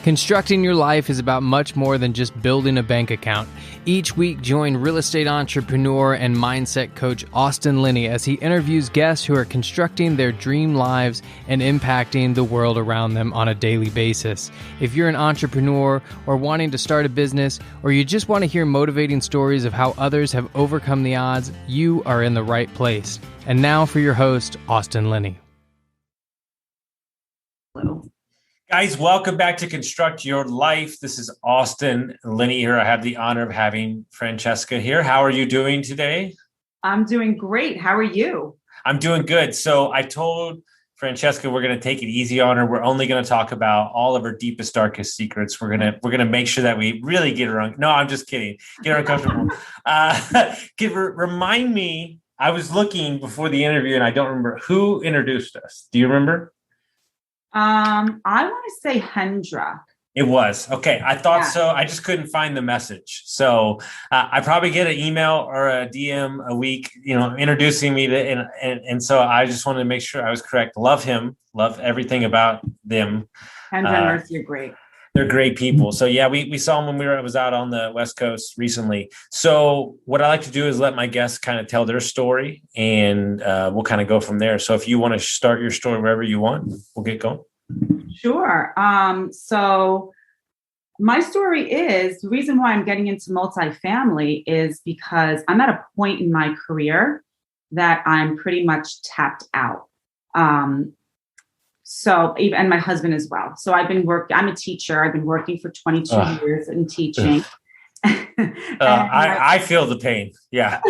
Constructing your life is about much more than just building a bank account. Each week, join real estate entrepreneur and mindset coach Austin Linney as he interviews guests who are constructing their dream lives and impacting the world around them on a daily basis. If you're an entrepreneur or wanting to start a business, or you just want to hear motivating stories of how others have overcome the odds, you are in the right place. And now for your host, Austin Linney. Hello. Guys, welcome back to Construct Your Life. This is Austin Linney here. I have the honor of having Francesca here. How are you doing today? I'm doing great. How are you? I'm doing good. So I told Francesca we're going to take it easy on her. We're only going to talk about all of her deepest, darkest secrets. We're gonna make sure that we really get her no, I'm just kidding. Get her uncomfortable. Remind me. I was looking before the interview and I don't remember who introduced us. Do you remember? I want to say Hendra. It was. Okay. I thought so. I just couldn't find the message. So I probably get an email or a DM a week, introducing me to, and so I just wanted to make sure I was correct. Love him. Love everything about them. Hendra and Mercy are great. They're great people. So yeah, we saw them when I was out on the West Coast recently. So what I like to do is let my guests kind of tell their story and we'll kind of go from there. So if you want to start your story wherever you want, we'll get going. Sure. So my story is the reason why I'm getting into multifamily is because I'm at a point in my career that I'm pretty much tapped out. And my husband as well. So I'm a teacher. I've been working for 22 years in teaching. I feel the pain. Yeah.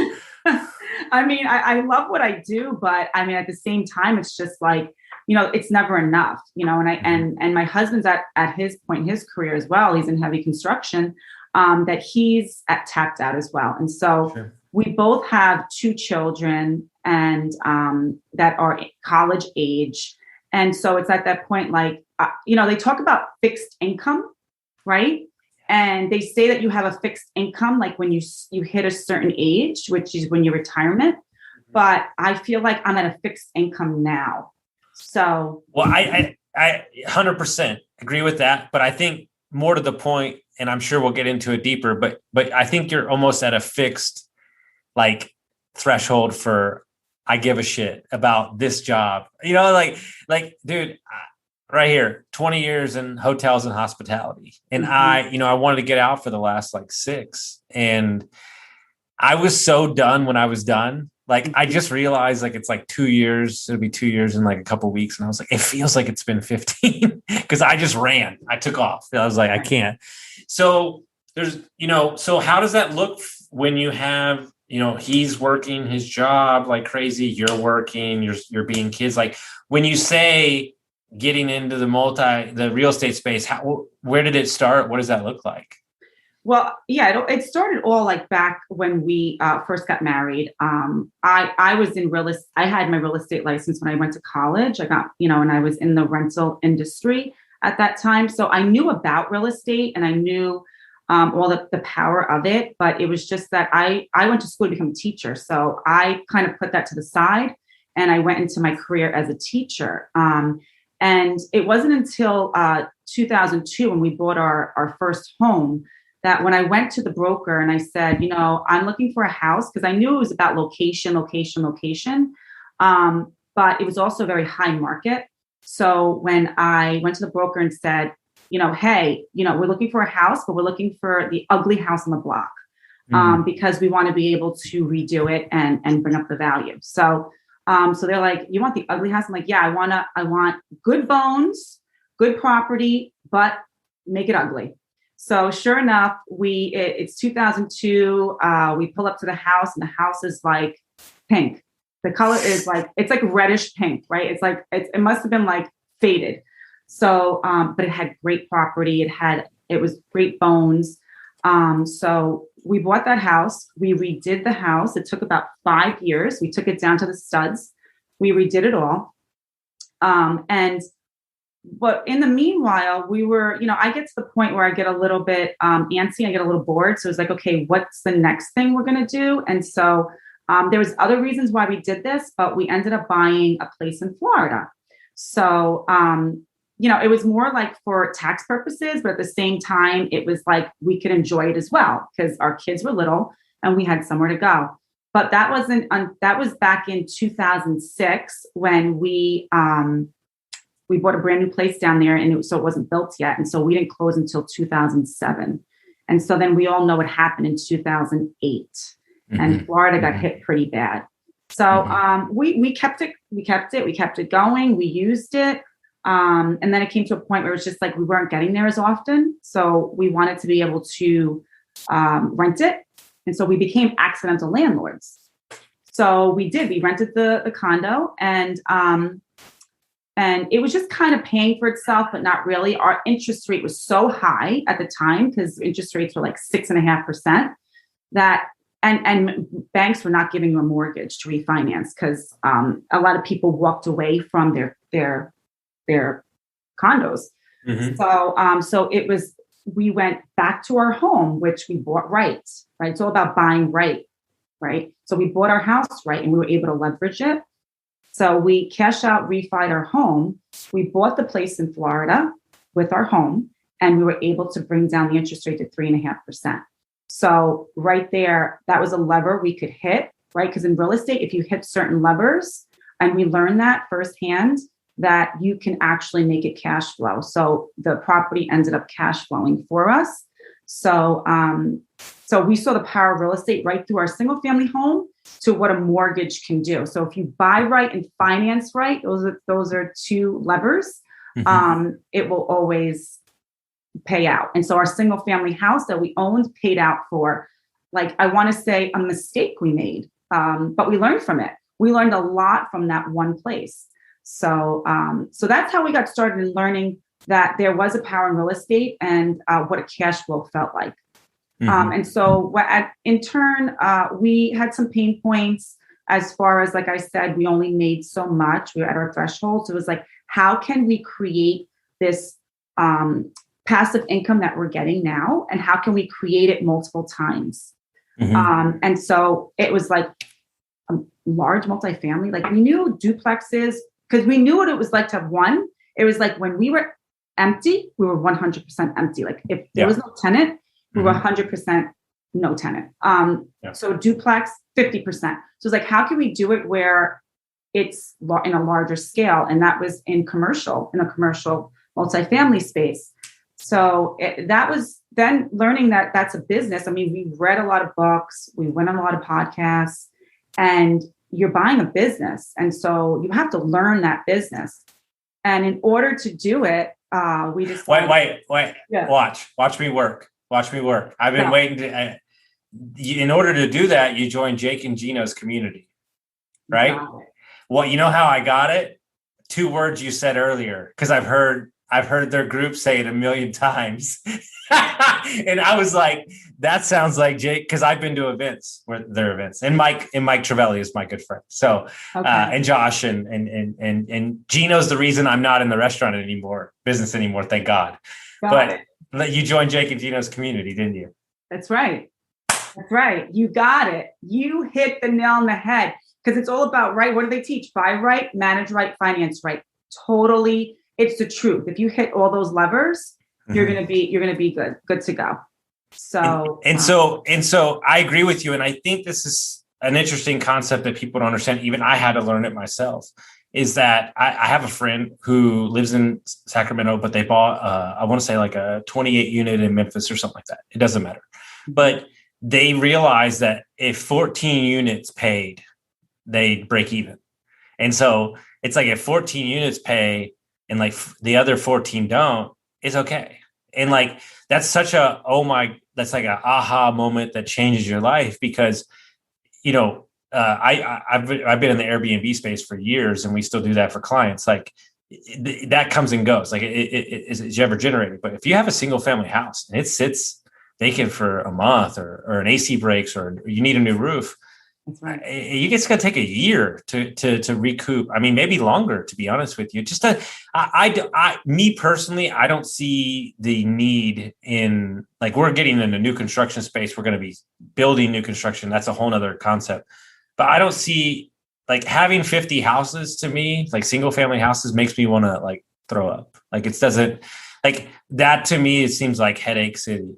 I mean, I love what I do, but I mean, at the same time, it's just like, it's never enough, and my husband's at his point in his career as well. He's in heavy construction, that he's tapped out as well. And so we both have two children and that are college age. And so it's at that point, like, they talk about fixed income, right? And they say that you have a fixed income, like when you hit a certain age, which is when you're retirement. But I feel like I'm at a fixed income now. So, well, I 100% agree with that. But I think more to the point, and I'm sure we'll get into it deeper, but I think you're almost at a fixed, like, threshold for, I give a shit about this job, like, dude, right here, 20 years in hotels and hospitality. And I wanted to get out for the last 6. And I was so done when I was done. Like, I just realized it's 2 years. It'll be 2 years in a couple of weeks. And I was like, it feels like it's been 15 because I just ran. I took off. I was like, I can't. So there's, so how does that look when you have, he's working his job like crazy. You're working, you're being kids. Like, when you say getting into the real estate space, where did it start? What does that look like? Well, yeah, it started all back when we first got married. I was in I had my real estate license when I went to college. I got, and I was in the rental industry at that time. So I knew about real estate and I knew all the power of it, but it was just that I went to school to become a teacher. So I kind of put that to the side and I went into my career as a teacher. And it wasn't until 2002 when we bought our first home that when I went to the broker and I said, I'm looking for a house, because I knew it was about location. But it was also very high market. So when I went to the broker and said, hey, we're looking for a house, but we're looking for the ugly house on the block, because we want to be able to redo it and bring up the value. So they're like, you want the ugly house? I'm like, yeah, I want good bones, good property, but make it ugly. So sure enough, it's 2002. We pull up to the house and the house is like pink. The color is it's like reddish pink, right? It's like, it must have been faded. So, but it had great property. It was great bones. So we bought that house. We redid the house. It took about 5 years. We took it down to the studs. We redid it all. But in the meanwhile, we were, I get to the point where I get a little bit antsy. I get a little bored. So it's like, okay, what's the next thing we're going to do? And so there was other reasons why we did this, but we ended up buying a place in Florida. So it was more like for tax purposes, but at the same time, it was like we could enjoy it as well because our kids were little and we had somewhere to go. But that was back in 2006 when we bought a brand new place down there, and so it wasn't built yet, and so we didn't close until 2007. And so then we all know what happened in 2008, and Florida got hit pretty bad. So we kept it going, we used it. And then it came to a point where it was just like we weren't getting there as often. So we wanted to be able to rent it. And so we became accidental landlords. So we rented the condo, and it was just kind of paying for itself, but not really. Our interest rate was so high at the time because interest rates were like 6.5% that, and banks were not giving you a mortgage to refinance because a lot of people walked away from their condos. So it was, we went back to our home, which we bought right? It's all about buying right? So we bought our house right, and we were able to leverage it. So we cash out, refied our home. We bought the place in Florida with our home, and we were able to bring down the interest rate to 3.5%. So right there, that was a lever we could hit, right? Because in real estate, if you hit certain levers, and we learned that firsthand, that you can actually make it cash flow. So the property ended up cash flowing for us. So we saw the power of real estate right through our single family home to what a mortgage can do. So if you buy right and finance right, those are two levers. It will always pay out. And so our single family house that we owned paid out for, like, I want to say a mistake we made, but we learned from it. We learned a lot from that one place. So that's how we got started in learning that there was a power in real estate and what a cash flow felt like. And so in turn, we had some pain points as far as, like I said, we only made so much. We were at our threshold. So it was like, how can we create this passive income that we're getting now? And how can we create it multiple times? And so it was like a large multifamily. Like we knew duplexes because we knew what it was like to have one. It was like when we were empty, we were 100% empty. Like if there was no tenant, we were 100% no tenant. So duplex, 50%. So it's like, how can we do it where it's in a larger scale? And that was in a commercial multifamily space. So that was then learning that that's a business. I mean, we read a lot of books, we went on a lot of podcasts, and you're buying a business. And so you have to learn that business. And in order to do it, we just wait. Yeah. Watch me work. I've been waiting to. In order to do that, you join Jake and Gino's community, right? Well, you know how I got it? 2 words you said earlier, because I've heard their group say it a million times, and I was like, that sounds like Jake, because I've been to events where their events, and Mike Travelli is my good friend. So, and Josh and Gino's the reason I'm not in the restaurant business anymore. Thank God. But you joined Jake and Gino's community, didn't you? That's right. You got it. You hit the nail on the head, because it's all about right. What do they teach? Buy right, manage right, finance right. Totally. It's the truth. If you hit all those levers, you're going to be good to go. So, so I agree with you. And I think this is an interesting concept that people don't understand. Even I had to learn it myself, is that I have a friend who lives in Sacramento, but they bought, I want to say like a 28 unit in Memphis or something like that. It doesn't matter. But they realized that if 14 units paid, they'd break even. And so it's like if 14 units pay and like the other 14 don't, it's okay. And like, that's such that's like an aha moment that changes your life, because, I've been in the Airbnb space for years, and we still do that for clients. Like that comes and goes. Like it's ever generated. But if you have a single family house and it sits vacant for a month, or an AC breaks, or you need a new roof, that's right. It's going to take a year to recoup. I mean, maybe longer, to be honest with you. Just me personally, I don't see the need in, like, we're getting in a new construction space. We're going to be building new construction. That's a whole nother concept. But I don't see, like, having 50 houses, to me, like single family houses, makes me want to like throw up. Like it doesn't, like that to me, it seems like headache city.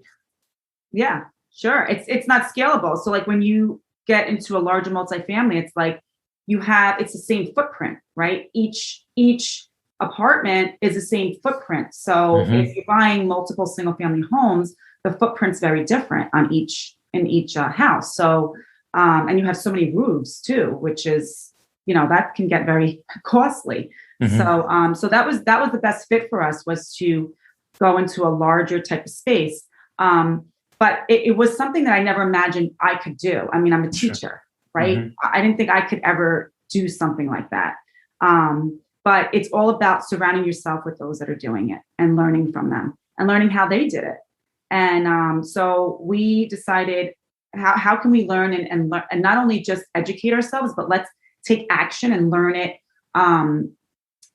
Yeah, sure. It's not scalable. So like when you get into a larger multifamily, it's like it's the same footprint, right? Each apartment is the same footprint. So if you're buying multiple single family homes, the footprint's very different in each house. So, and you have so many roofs too, which is, that can get very costly. So that was the best fit for us, was to go into a larger type of space. But it was something that I never imagined I could do. I mean, I'm a teacher, right? I didn't think I could ever do something like that. But it's all about surrounding yourself with those that are doing it and learning from them and learning how they did it. And so we decided, how can we learn and not only just educate ourselves, but let's take action and learn it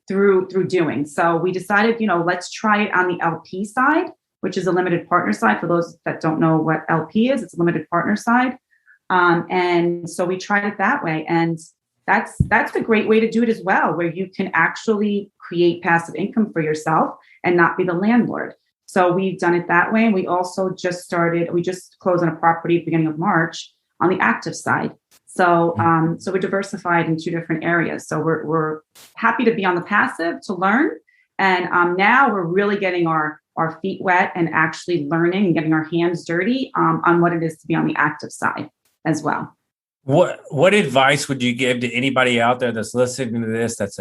through doing. So we decided, let's try it on the LP side, which is a limited partner side. For those that don't know what LP is, it's a limited partner side. And so we tried it that way. And that's a great way to do it as well, where you can actually create passive income for yourself and not be the landlord. So we've done it that way. And we also just closed on a property at the beginning of March on the active side. So so we're diversified in 2 different areas. So we're happy to be on the passive to learn. And now we're really getting our feet wet and actually learning and getting our hands dirty on what it is to be on the active side as well. What advice would you give to anybody out there that's listening to this? That's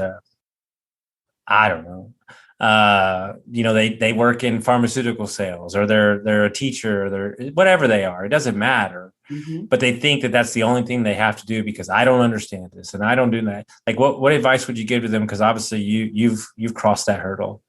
I don't know. They work in pharmaceutical sales, or they're a teacher, or they're whatever they are. It doesn't matter. But they think that that's the only thing they have to do because I don't understand this and I don't do that. Like what advice would you give to them? Because obviously you've crossed that hurdle.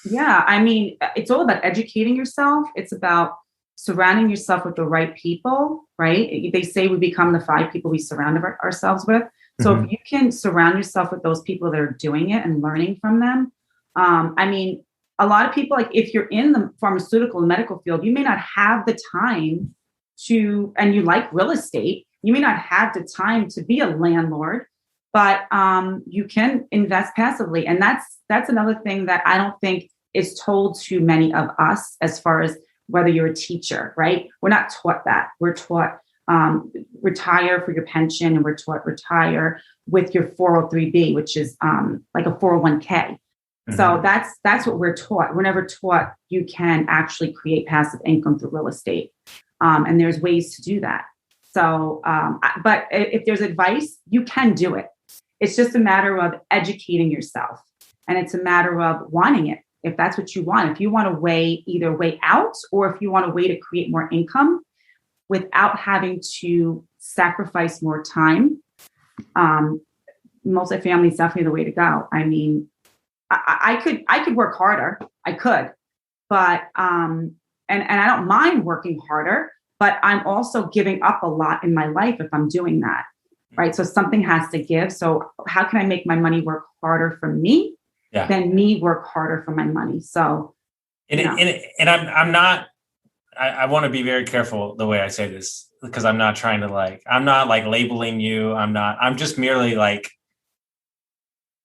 Yeah, I mean, it's all about educating yourself. It's about surrounding yourself with the right people, right? They say we become the 5 people we surround ourselves with. So if you can surround yourself with those people that are doing it and learning from them. I mean, a lot of people, like if you're in the pharmaceutical and medical field, you may not have the time and you like real estate, you may not have the time to be a landlord, but you can invest passively. And that's another thing that I don't think is told to many of us, as far as whether you're a teacher, right? We're not taught that. We're taught retire for your pension, and we're taught retire with your 403B, which is like a 401k. So that's what we're taught. We're never taught you can actually create passive income through real estate. And there's ways to do that. So, but if there's advice, you can do it. It's just a matter of educating yourself, and it's a matter of wanting it. If that's what you want, if you want to either way out, or if you want a way to create more income without having to sacrifice more time, multifamily is definitely the way to go. I mean, I could work harder. I could, but, and I don't mind working harder, but I'm also giving up a lot in my life if I'm doing that. Right. So something has to give. So how can I make my money work harder for me than me work harder for my money? So, I'm not, I want to be very careful the way I say this, because I'm not trying to I'm not labeling you. I'm just merely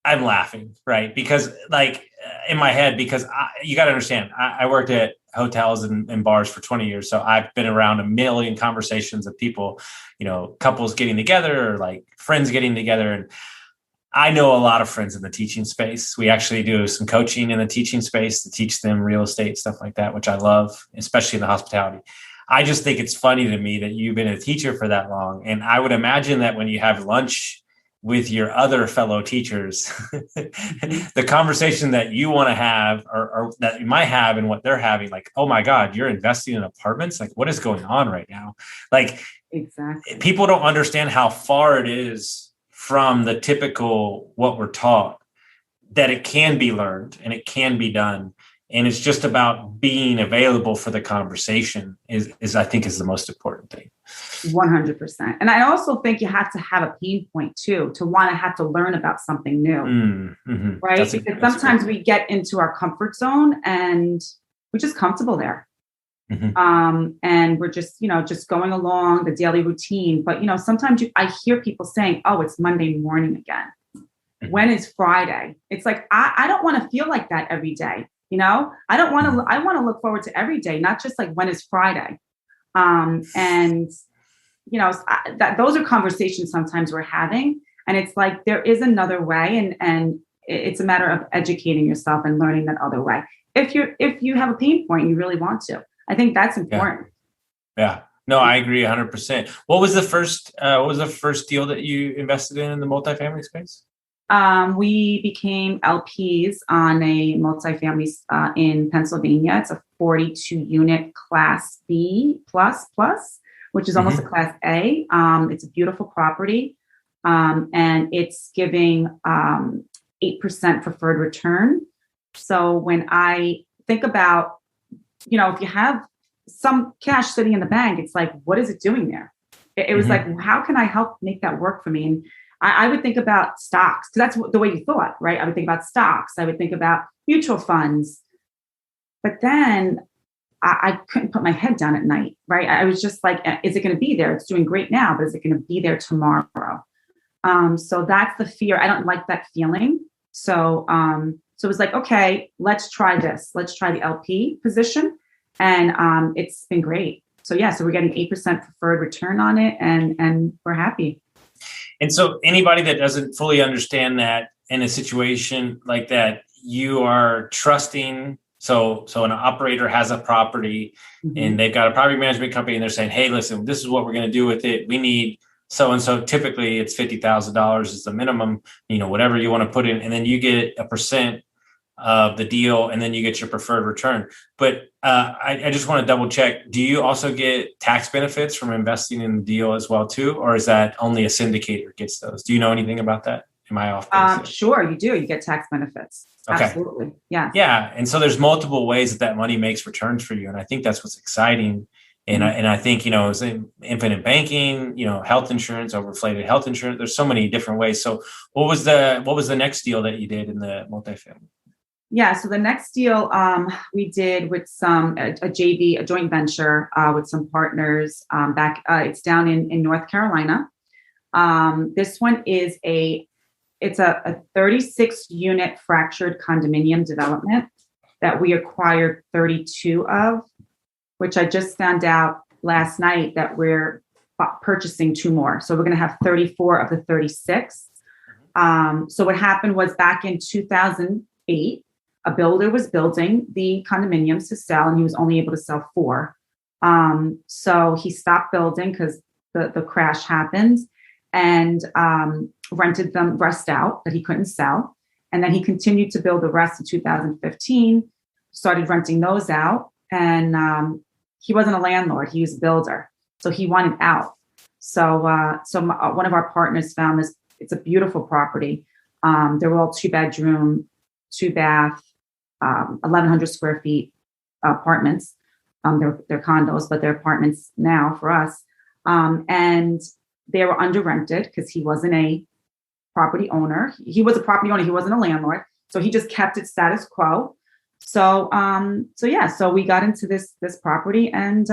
I'm laughing, right? Because in my head, because you got to understand, I worked at hotels and bars for 20 years. So I've been around a million conversations of people, couples getting together, or friends getting together. And I know a lot of friends in the teaching space. We actually do some coaching in the teaching space to teach them real estate, stuff like that, which I love, especially in the hospitality. I just think it's funny to me that you've been a teacher for that long. And I would imagine that when you have lunch with your other fellow teachers, the conversation that you want to have, or that you might have, and what they're having, oh my God, you're investing in apartments? What is going on right now? Exactly. People don't understand how far it is from the typical what we're taught, that it can be learned and it can be done. And it's just about being available for the conversation is I think is the most important thing. 100%. And I also think you have to have a pain point too, to want to have to learn about something new, right? Because sometimes we get into our comfort zone and we're just comfortable there. And we're just, just going along the daily routine. But, sometimes I hear people saying, oh, it's Monday morning again. when is Friday? It's like, I don't want to feel like that every day. I don't want to, I want to look forward to every day, not just like, when is Friday? And those are conversations sometimes we're having, and it's like, there is another way. And it's a matter of educating yourself and learning that other way. If you have a pain point, you really want to, I think that's important. Yeah. No, I agree 100%. What was the first deal that you invested in the multifamily space? We became LPs on a multifamily in Pennsylvania. It's a 42 unit Class B plus, which is almost a Class A. It's a beautiful property, and it's giving 8% preferred return. So when I think about, if you have some cash sitting in the bank, it's like, what is it doing there? It was like, how can I help make that work for me? And I would think about stocks, because that's the way you thought, right? I would think about stocks. I would think about mutual funds. But then I couldn't put my head down at night, right? I was just like, is it going to be there? It's doing great now, but is it going to be there tomorrow? So that's the fear. I don't like that feeling. So it was like, okay, let's try this. Let's try the LP position. And it's been great. So so we're getting 8% preferred return on it, and we're happy. And so anybody that doesn't fully understand that in a situation like that, you are trusting. So an operator has a property and they've got a property management company, and they're saying, hey, listen, this is what we're going to do with it. We need so-and-so. Typically it's $50,000 is the minimum, whatever you want to put in. And then you get a percent of the deal, and then you get your preferred return. But I just want to double check. Do you also get tax benefits from investing in the deal as well too? Or is that only a syndicator gets those? Do you know anything about that? Am I off base? Sure, you do. You get tax benefits. Okay. Absolutely. Yeah. Yeah. And so there's multiple ways that money makes returns for you. And I think that's what's exciting. And I think, infinite banking, health insurance, overinflated health insurance. There's so many different ways. So what was the next deal that you did in the multifamily? Yeah. So the next deal we did with a JV, a joint venture with some partners back. It's down in North Carolina. This one is it's a 36 unit fractured condominium development that we acquired 32 of, which I just found out last night that we're purchasing 2 more. So we're going to have 34 of the 36. So what happened was, back in 2008, a builder was building the condominiums to sell, and he was only able to sell 4. So he stopped building because the crash happened, and rented them rest out that he couldn't sell. And then he continued to build the rest in 2015, started renting those out. And he wasn't a landlord, he was a builder. So he wanted out. So one of our partners found this. It's a beautiful property. They were all 2-bedroom, 2-bath, 1,100 square feet apartments. They're condos, but they're apartments now for us. And they were under rented because he wasn't a property owner. He was a property owner. He wasn't a landlord. So he just kept it status quo. So we got into this property, and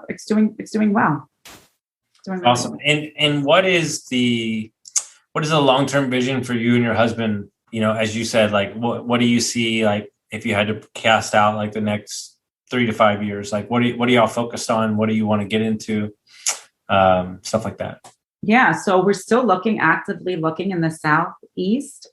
it's doing well. Doing awesome. Well. And what is the long-term vision for you and your husband? As you said, like what do you see, like, if you had to cast out like the next 3 to 5 years, like what are y'all focused on? What do you want to get into? Stuff like that. Yeah. So we're still actively looking in the Southeast.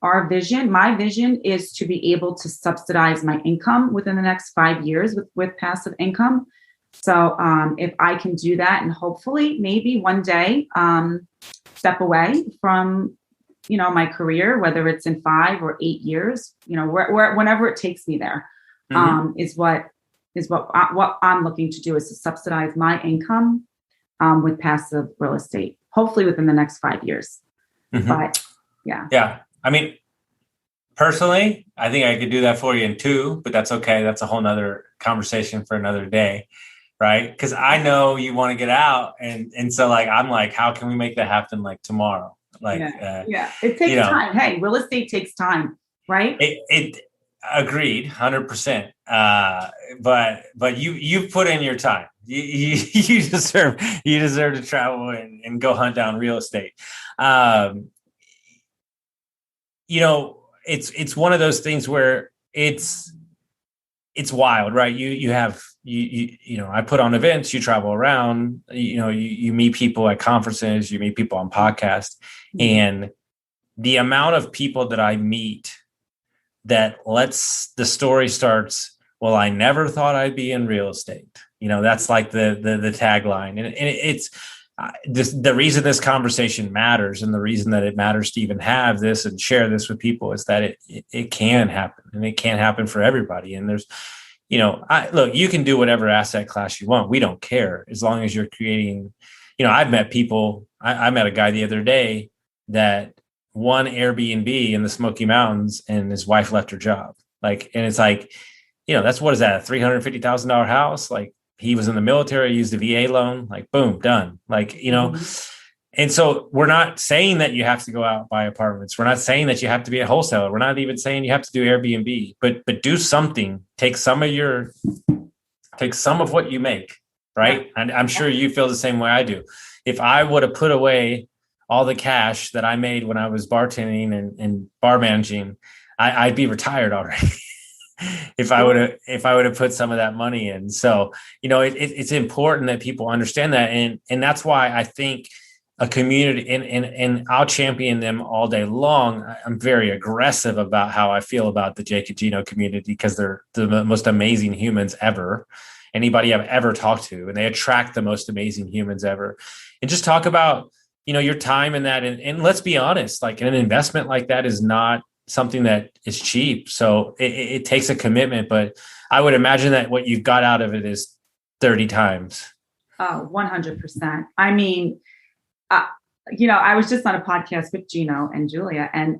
Our vision, my vision, is to be able to subsidize my income within the next 5 years with passive income. So if I can do that, and hopefully maybe one day step away from, my career, whether it's in 5 or 8 years, whenever it takes me there, is what I'm looking to do, is to subsidize my income with passive real estate, hopefully within the next 5 years. But yeah. Yeah. I mean, personally, I think I could do that for you in 2, but that's okay. That's a whole nother conversation for another day. Right. Because I know you want to get out. And so like, I'm like, how can we make that happen like tomorrow? Like, it takes time. Hey, real estate takes time. Right. It agreed 100%. But you've put in your time. You deserve to travel and go hunt down real estate. it's one of those things where it's wild, right? I put on events, you travel around, you meet people at conferences, you meet people on podcasts, and the amount of people that I meet that the story starts, well, I never thought I'd be in real estate. That's like the tagline. And it's the reason this conversation matters, and the reason that it matters to even have this and share this with people, is that it can happen, and it can happen for everybody. And there's, look, you can do whatever asset class you want. We don't care, as long as you're creating, I've met people. I met a guy the other day that won Airbnb in the Smoky Mountains, and his wife left her job. And it's like, that's, what is that, a $350,000 house? Like, he was in the military, used a VA loan, like, boom, done. And so we're not saying that you have to go out and buy apartments. We're not saying that you have to be a wholesaler. We're not even saying you have to do Airbnb, but do something. Take some of what you make, right? And I'm sure you feel the same way I do. If I would have put away all the cash that I made when I was bartending and bar managing, I'd be retired already. if I would have put some of that money in. So, it's important that people understand that. And that's why I think a community, and I'll champion them all day long. I'm very aggressive about how I feel about the Jake and Gino community, because they're the most amazing humans ever, anybody I've ever talked to, and they attract the most amazing humans ever. And just talk about, your time in that. And let's be honest, like, an investment like that is not something that is cheap. So it takes a commitment, but I would imagine that what you've got out of it is 30 times. Oh, 100%. I mean, I was just on a podcast with Gino and Julia, and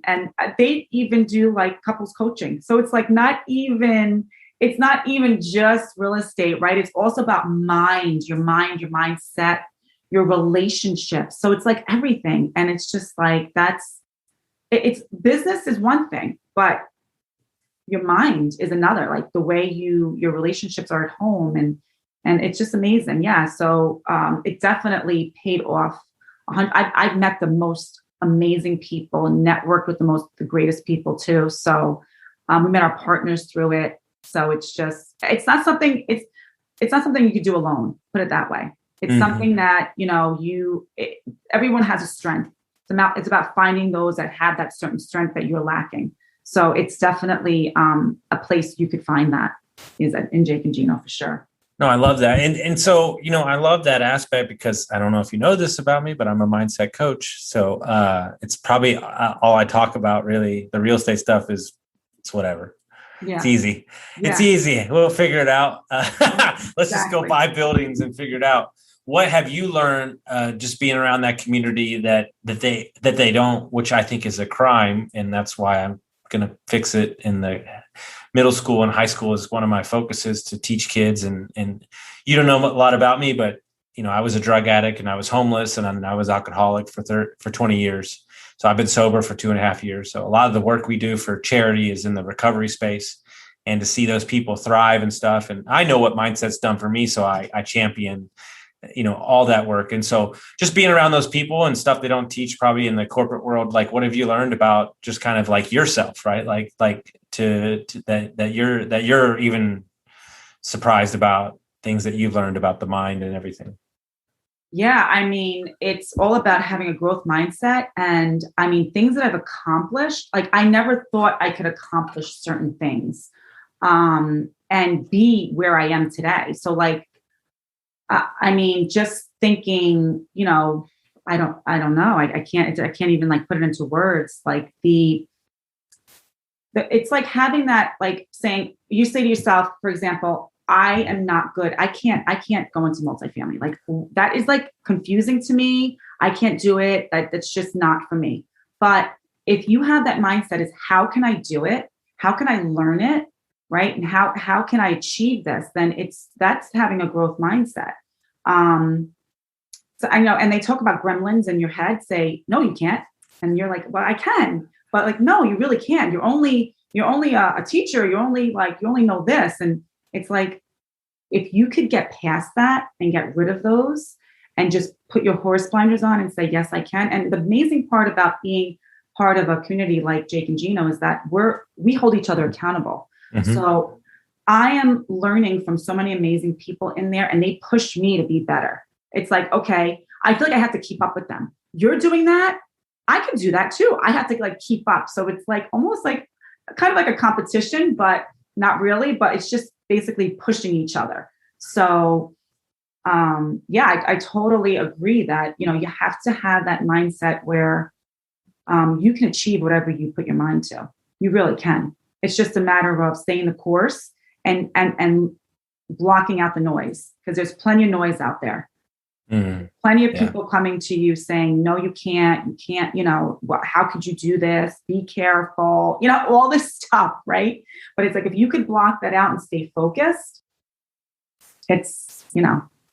they even do like couples coaching. So it's like it's not even just real estate, right? It's also about your mindset, your relationships. So it's like everything. And it's just like, it's business is one thing, but your mind is another, like the way your relationships are at home. And it's just amazing. Yeah. So it definitely paid off. I've met the most amazing people and networked with the greatest people too. So we met our partners through it. So it's not something you could do alone, put it that way. It's something that, everyone has a strength. It's about finding those that have that certain strength that you're lacking. So it's definitely a place you could find that is in Jake and Gino for sure. No, I love that. And so, I love that aspect, because I don't know if you know this about me, but I'm a mindset coach. So it's probably all I talk about, really. The real estate stuff it's whatever. Yeah. It's easy. Yeah. It's easy. We'll figure it out. Let's just go buy buildings and figure it out. What have you learned just being around that community that they don't, which I think is a crime, and that's why I'm going to fix it in the middle school and high school is one of my focuses, to teach kids. And you don't know a lot about me, but I was a drug addict, and I was homeless, and I was alcoholic for 20 years. So I've been sober for 2.5 years. So a lot of the work we do for charity is in the recovery space, and to see those people thrive and stuff. And I know what mindset's done for me. So I champion all that work. And so just being around those people and stuff they don't teach probably in the corporate world, like, what have you learned about just kind of like yourself, right? Like that you're even surprised about things that you've learned about the mind and everything. Yeah. I mean, it's all about having a growth mindset. And I mean, things that I've accomplished, like I never thought I could accomplish certain things and be where I am today. So like, I mean, just thinking, I don't know. I can't even like put it into words. Like it's like having that, like saying, you say to yourself, for example, I am not good. I can't go into multifamily. Like that is like confusing to me. I can't do it. That's just not for me. But if you have that mindset is how can I do it? How can I learn it? Right. And how can I achieve this? Then that's having a growth mindset. So I know, and they talk about gremlins in your head, say, no, you can't. And you're like, well, I can, but like, no, you really can't. You're only a teacher. You only know this. And it's like, if you could get past that and get rid of those and just put your horse blinders on and say, yes, I can. And the amazing part about being part of a community like Jake and Gino is that we hold each other accountable. Mm-hmm. So I am learning from so many amazing people in there, and they push me to be better. It's like, okay, I feel like I have to keep up with them. You're doing that. I can do that too. I have to like keep up. So it's like almost like kind of like a competition, but not really, but it's just basically pushing each other. So I totally agree that, you have to have that mindset where you can achieve whatever you put your mind to. You really can. It's just a matter of staying the course and blocking out the noise, because there's plenty of noise out there. Plenty of people coming to you saying, no, you can't, how could you do this? Be careful, all this stuff. Right. But it's like, if you could block that out and stay focused, it's,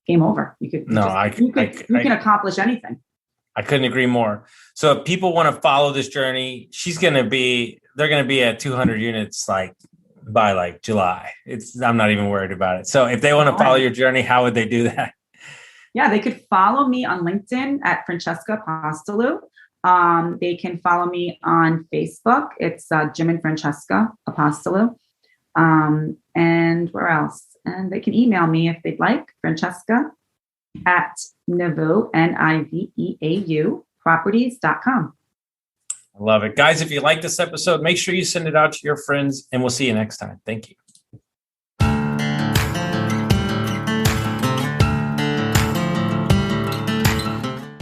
game over. You can accomplish anything. I couldn't agree more. So if people want to follow this journey, they're going to be at 200 units, by July. I'm not even worried about it. So if they want to follow your journey, how would they do that? Yeah, they could follow me on LinkedIn at Francesca Apostolou. They can follow me on Facebook. It's Jim and Francesca Apostolou. And where else? And they can email me if they'd like, Francesca at Niveau, Niveau, properties.com. I love it. Guys, if you like this episode, make sure you send it out to your friends, and we'll see you next time. Thank you.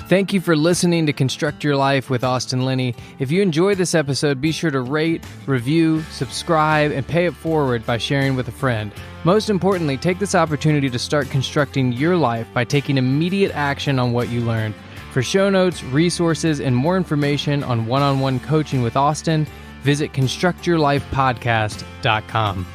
Thank you for listening to Construct Your Life with Austin Linney. If you enjoyed this episode, be sure to rate, review, subscribe, and pay it forward by sharing with a friend. Most importantly, take this opportunity to start constructing your life by taking immediate action on what you learned. For show notes, resources, and more information on one-on-one coaching with Austin, visit constructyourlifepodcast.com.